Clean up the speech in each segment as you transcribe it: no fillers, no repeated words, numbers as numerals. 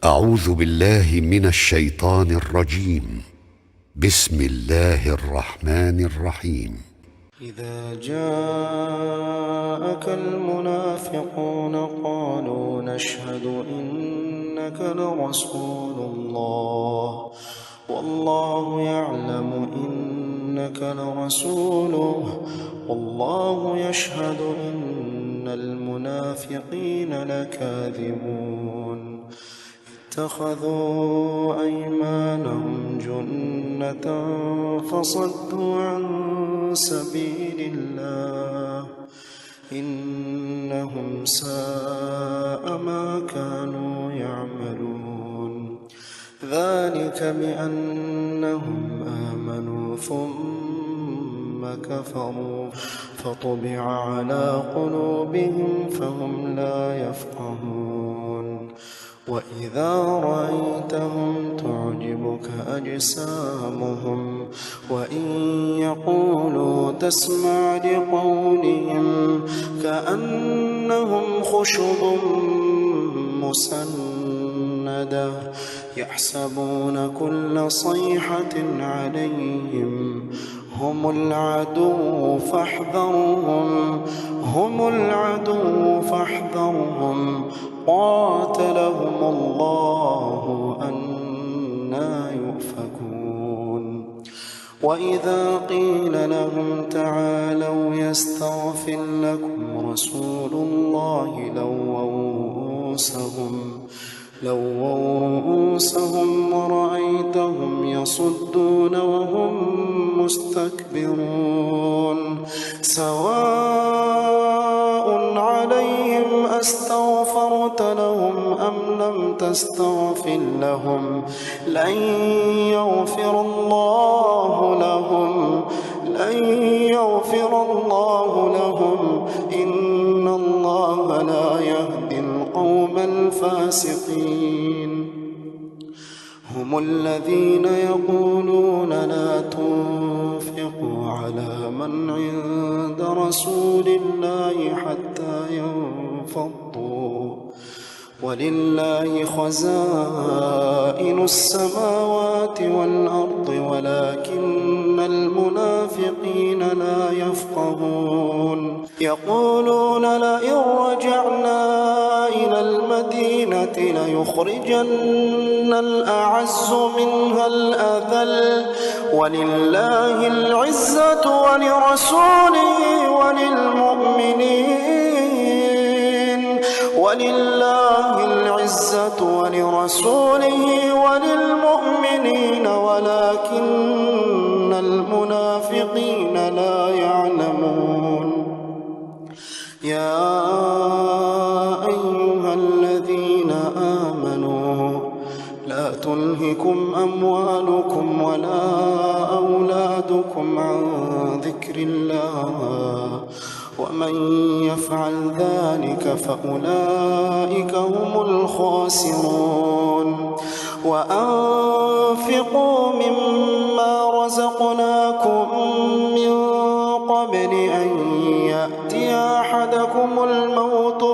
أعوذ بالله من الشيطان الرجيم. بسم الله الرحمن الرحيم. إذا جاءك المنافقون قالوا نشهد إنك لرسول الله والله يعلم إنك لرسوله والله يشهد إن المنافقين لكاذبون. اتخذوا أيمانهم جنة فصدوا عن سبيل الله إنهم ساء ما كانوا يعملون. ذلك بأنهم آمنوا ثم كفروا فطبع على قلوبهم فهم لا يفقهون. وإذا رأيتهم تعجبك أجسامهم وإن يقولوا تسمع لقولهم كأنهم خشب مسندة يحسبون كل صيحة عليهم هم العدو فاحذرهم قاتلهم الله أنى يؤفكون. وإذا قيل لهم تعالوا يستغفر لكم رسول الله لووا رؤوسهم ورأيتهم يصدون وهم مستكبرون. سواء عليهم أستغفرت لهم أم لم تستغفر لهم لن يغفر الله لهم إن الله لا يهدي القوم الفاسقين. هم الذين يقولون لا تنفقوا على من عند رسول الله حتى ينفضوا ولله خزائن السماوات والأرض ولكن المنافقين لا يفقهون. يقولون لئن رجعنا إلى المدينة ليخرجن الأعز منها الأذل ولله العزة ولرسوله وللمؤمنين ولكن المنافقين لا يعلمون. يا أيها الذين آمنوا لا تلهكم أموالكم ولا أولادكم عن ذكر الله ومن يفعل ذلك فأولئك هم الخاسرون. وأنفقوا مما رزقناكم من قبل أن يأتي أحدكم الموت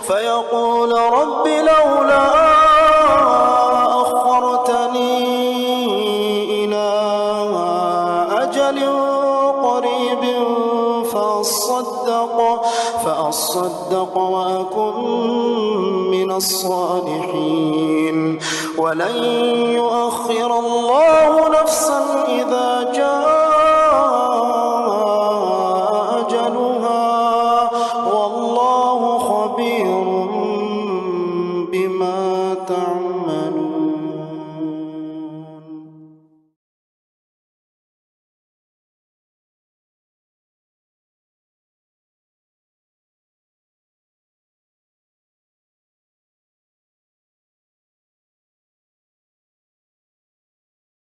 فيقول رب لولا أخرتني إلى أجل قريب فأصدق وأكن من الصالحين. ولن يؤخر الله نفسا إذا جاء أجلها والله خبير بما تعملون.